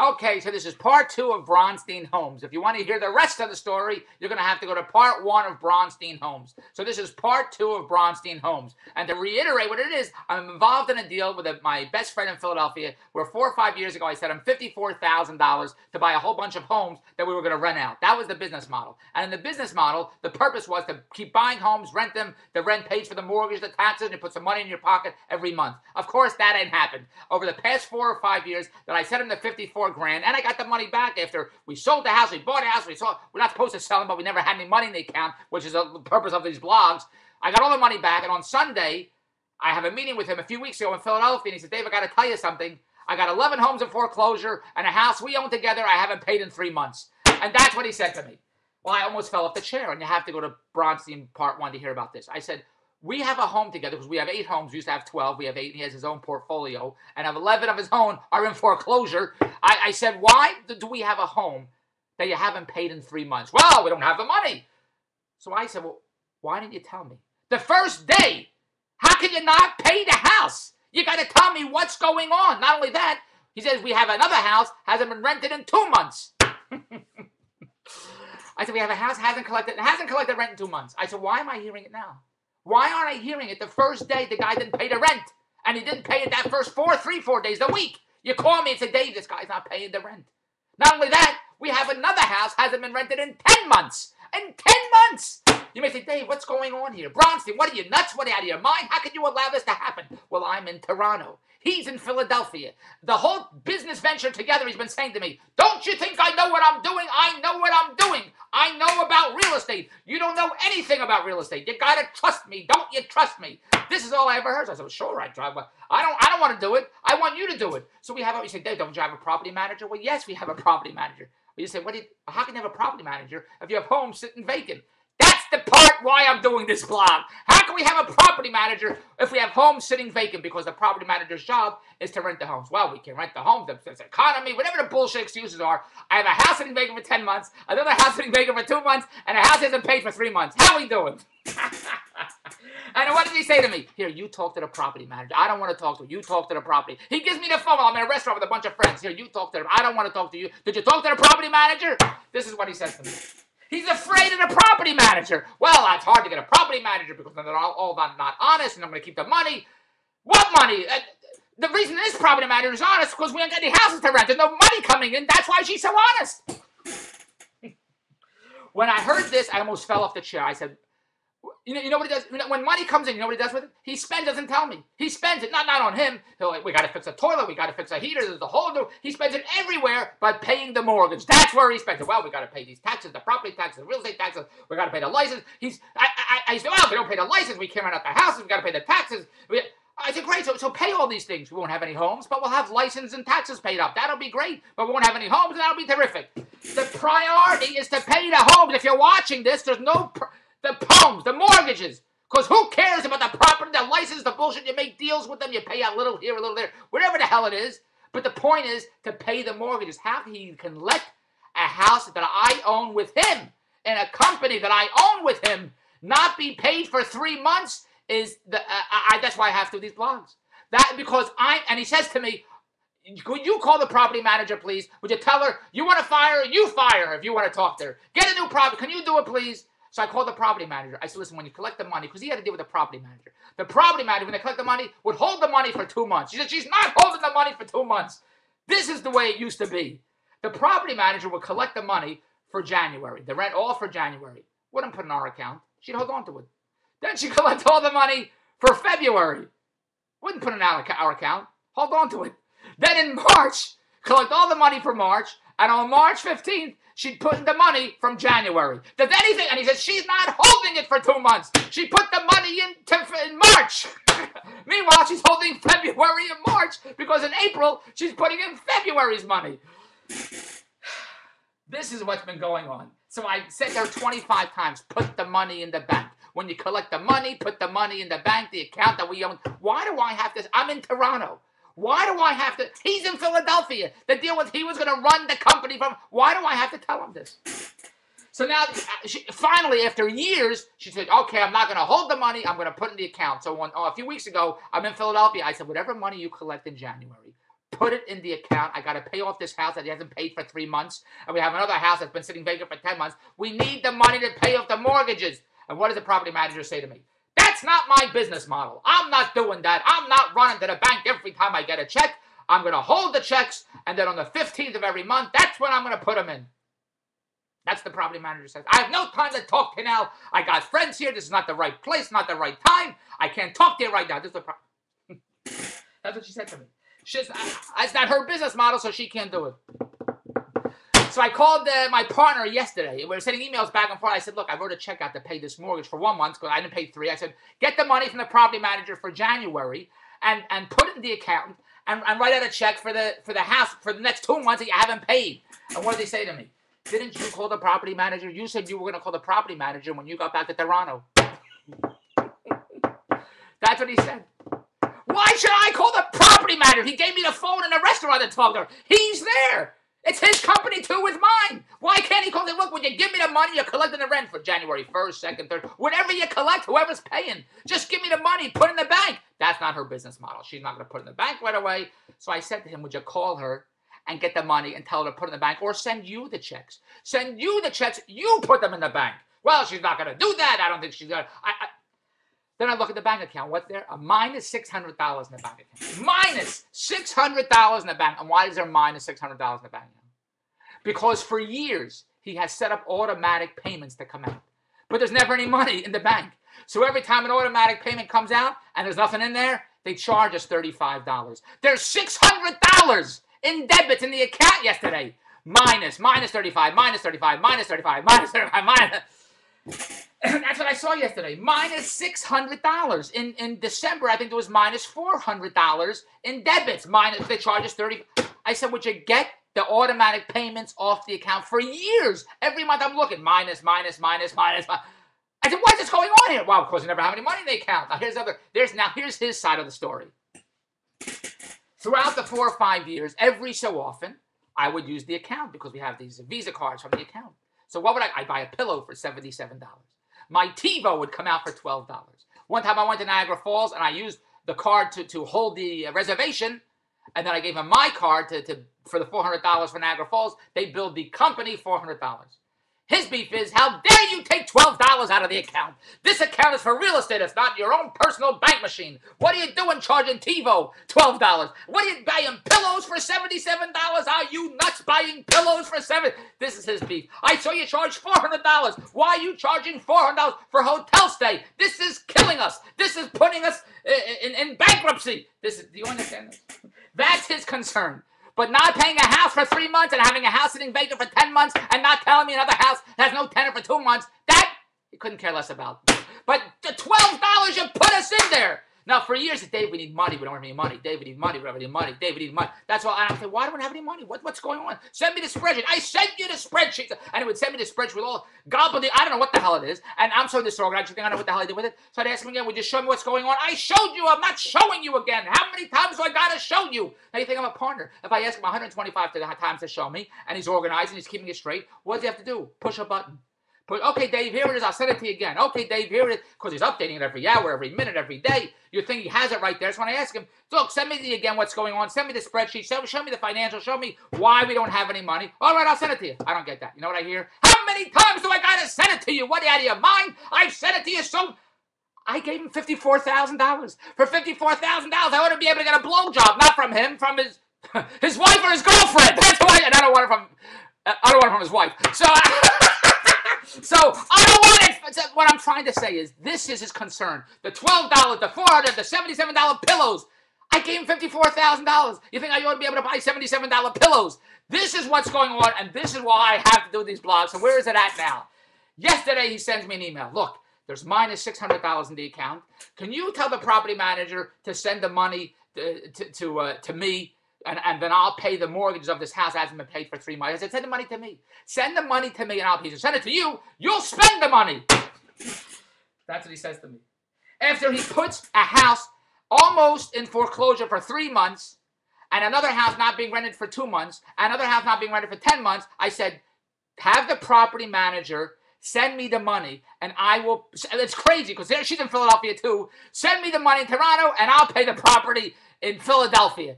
Okay, so this is part 2 of Bronstein Homes. If you want to hear the rest of the story, you're going to have to go to part 1 of Bronstein Homes. So this is part 2 of Bronstein Homes. And to reiterate what it is, I'm involved in a deal with my best friend in Philadelphia where 4 or 5 years ago I said I'm $54,000 to buy a whole bunch of homes that we were going to rent out. That was the business model. And in the business model, the purpose was to keep buying homes, rent them, the rent pays for the mortgage, the taxes, and you put some money in your pocket every month. Of course, that ain't happened. Over the past 4 or 5 years that I set him to 54 grand, and I got the money back after we sold the house, we bought a house, we're not supposed to sell them, but we never had any money in the account, which is the purpose of these blogs. I got all the money back, and on Sunday, I have a meeting with him a few weeks ago in Philadelphia, and he said, Dave, I got to tell you something. I got 11 homes in foreclosure and a house we own together I haven't paid in 3 months. And that's what he said to me. Well, I almost fell off the chair, and you have to go to Bronstein Part 1 to hear about this. I said, we have a home together because we have 8 homes. We used to have 12. We have 8. And he has his own portfolio. And 11 of his own are in foreclosure. I said, why do we have a home that you haven't paid in 3 months? Well, we don't have the money. So I said, well, why didn't you tell me? The first day, how can you not pay the house? You got to tell me what's going on. Not only that, he says, we have another house, hasn't been rented in 2 months. I said, we have a house, hasn't collected rent in 2 months. I said, why am I hearing it now? Why aren't I hearing it the first day the guy didn't pay the rent? And he didn't pay it that first 4 days a week. You call me and say, Dave, this guy's not paying the rent. Not only that, we have another house, hasn't been rented in 10 months. In 10 months! You may say, Dave, what's going on here? Bronstein, what are you, nuts? What are you, out of your mind? How could you allow this to happen? Well, I'm in Toronto. He's in Philadelphia. The whole business venture together, he's been saying to me, don't you think I know what I'm doing? I know what I'm doing. I know about real estate. You don't know anything about real estate. You got to trust me. Don't you trust me? This is all I ever heard. So I said, well, sure, I try, but I don't want to do it. I want you to do it. So we have, you say, Dave, don't you have a property manager? Well, yes, we have a property manager. But you say, how can you have a property manager if you have homes sitting vacant? That's the part why I'm doing this blog. How can we have a property manager if we have homes sitting vacant? Because the property manager's job is to rent the homes. Well, we can rent the homes, the economy, whatever the bullshit excuses are. I have a house sitting vacant for 10 months, another house sitting vacant for 2 months, and a house hasn't paid for 3 months. How are we doing? And what did he say to me? Here, you talk to the property manager. I don't want to talk to you. You talk to the property. He gives me the phone. I'm in a restaurant with a bunch of friends. Here, you talk to them. I don't want to talk to you. Did you talk to the property manager? This is what he says to me. He's afraid of the property manager. Well, it's hard to get a property manager because they're all not honest, and I'm going to keep the money. What money? The reason this property manager is honest is because we ain't got any houses to rent. There's no money coming in. That's why she's so honest. When I heard this, I almost fell off the chair. I said, you know what he does? When money comes in, you know what he does with it? He spends, doesn't tell me. He spends it, not on him. We got to fix a toilet. We got to fix a heater. There's a whole new. He spends it everywhere but paying the mortgage. That's where he spends it. Well, we got to pay these taxes, the property taxes, the real estate taxes. We got to pay the license. I said, well, if we don't pay the license, we can't rent out the houses. We got to pay the taxes. I said, great, so pay all these things. We won't have any homes, but we'll have license and taxes paid up. That'll be great. But we won't have any homes, and that'll be terrific. The priority is to pay the homes. If you're watching this, there's no... The homes, the mortgages. Because who cares about the property, the license, the bullshit? You make deals with them, you pay a little here, a little there, whatever the hell it is. But the point is to pay the mortgages. How he can let a house that I own with him and a company that I own with him not be paid for 3 months is that's why I have to do these blogs. And he says to me, could you call the property manager, please? Would you tell her you want to fire her? You fire her if you want to talk to her. Get a new property. Can you do it, please? So I called the property manager. I said, listen, when you collect the money, because he had to deal with the property manager. The property manager, when they collect the money, would hold the money for 2 months. She said, she's not holding the money for 2 months. This is the way it used to be. The property manager would collect the money for January, the rent all for January. Wouldn't put it in our account. She'd hold on to it. Then she'd collect all the money for February. Wouldn't put it in our account. Hold on to it. Then in March, collect all the money for March, and on March 15th, she'd put in the money from January. Does anything? And he says, she's not holding it for 2 months. She put the money in March. Meanwhile, she's holding February and March because in April, she's putting in February's money. This is what's been going on. So I said there 25 times, put the money in the bank. When you collect the money, put the money in the bank, the account that we own. Why do I have this? I'm in Toronto. Why do I have to? He's in Philadelphia. The deal was he was going to run the company from. Why do I have to tell him this? So now, finally, after years, she said, okay, I'm not going to hold the money. I'm going to put it in the account. So a few weeks ago, I'm in Philadelphia. I said, whatever money you collect in January, put it in the account. I got to pay off this house that he hasn't paid for 3 months. And we have another house that's been sitting vacant for 10 months. We need the money to pay off the mortgages. And what does the property manager say to me? That's not my business model. I'm not doing that. I'm not running to the bank every time I get a check. I'm going to hold the checks, and then on the 15th of every month, that's when I'm going to put them in. That's the property manager says. I have no time to talk to you now. I got friends here. This is not the right place, not the right time. I can't talk to you right now. This is the problem. That's what she said to me. It's not her business model, so she can't do it. So I called my partner yesterday. We were sending emails back and forth. I said, look, I wrote a check out to pay this mortgage for 1 month because I didn't pay 3. I said, get the money from the property manager for January and put it in the account and write out a check for the house for the next 2 months that you haven't paid. And what did they say to me? Didn't you call the property manager? You said you were going to call the property manager when you got back to Toronto. That's what he said. Why should I call the property manager? He gave me the phone in the restaurant and talked to her. He's there. It's his company too with mine. Why can't he call and say, look, when you give me the money, you're collecting the rent for January 1st, 2nd, 3rd. Whatever you collect, whoever's paying, just give me the money, put it in the bank. That's not her business model. She's not going to put it in the bank right away. So I said to him, would you call her and get the money and tell her to put it in the bank or send you the checks? Send you the checks. You put them in the bank. Well, she's not going to do that. I don't think she's going to. Then I look at the bank account. What's there? A minus $600 in the bank account. Minus $600 in the bank. And why is there minus $600 in the bank account? Because for years, he has set up automatic payments to come out. But there's never any money in the bank. So every time an automatic payment comes out and there's nothing in there, they charge us $35. There's $600 in debits in the account yesterday. Minus 35, minus 35, minus 35, minus 35, minus. That's what I saw yesterday. Minus $600. In December, I think there was minus $400 in debits. They charge us $30. I said, would you get the automatic payments off the account for years? Every month I'm looking. Minus. I said, what's this going on here? Well, of course, you never have any money in the account. Now, here's his side of the story. Throughout the 4 or 5 years, every so often, I would use the account because we have these Visa cards from the account. So what would I'd buy a pillow for $77. My TiVo would come out for $12. One time I went to Niagara Falls and I used the card to hold the reservation, and then I gave him my card for the $400 for Niagara Falls. They billed the company $400. His beef is, how dare you take $12 out of the account? This account is for real estate. It's not your own personal bank machine. What are you doing charging TiVo $12? What are you buying pillows for $77? Are you nuts buying pillows for $7? This is his beef. I saw you charge $400. Why are you charging $400 for hotel stay? This is killing us. This is putting us in bankruptcy. Do you understand this? That's his concern. But not paying a house for 3 months and having a house sitting vacant for 10 months and not telling me another house has no tenant for 2 months, that you couldn't care less about. But the $12 you put us in there. Now, for years, Dave, we need money. We don't have any money. Dave, we need money. We don't have any money. Dave, we need money. That's all. And I say, why don't we have any money? What's going on? Send me the spreadsheet. I sent you the spreadsheet. And it would send me the spreadsheet with all gobbledygook. I don't know what the hell it is. And I'm so disorganized. I think I know what the hell I did with it. So I'd ask him again, would you show me what's going on? I showed you. I'm not showing you again. How many times do I got to show you? Now, you think I'm a partner. If I ask him 125 times to show me, and he's organized and he's keeping it straight, what does he have to do? Push a button. Okay, Dave, here it is. I'll send it to you again. Okay, Dave, here it is. Because he's updating it every hour, every minute, every day. You think he has it right there. So when I ask him, look, send me again what's going on. Send me the spreadsheet. Show me the financial. Show me why we don't have any money. All right, I'll send it to you. I don't get that. You know what I hear? How many times do I got to send it to you? What, are you out of your mind? I've sent it to you so... I gave him $54,000. For $54,000, I ought to be able to get a blowjob. Not from him, from his wife or his girlfriend. That's why, and I don't want it from his wife. So I don't want it. What I'm trying to say is, this is his concern. The $12, the $400, the $77 pillows. I gave him $54,000. You think I ought to be able to buy $77 pillows? This is what's going on, and this is why I have to do these blogs. So where is it at now? Yesterday, he sends me an email. Look, there's minus $600 in the account. Can you tell the property manager to send the money to me? And then I'll pay the mortgages of this house that hasn't been paid for 3 months. I said, send the money to me. Send the money to me and I'll pay it. Send it to you. You'll spend the money. That's what he says to me. After he puts a house almost in foreclosure for 3 months and another house not being rented for 2 months, another house not being rented for 10 months, I said, have the property manager send me the money and I will. It's crazy because she's in Philadelphia too. Send me the money in Toronto and I'll pay the property in Philadelphia.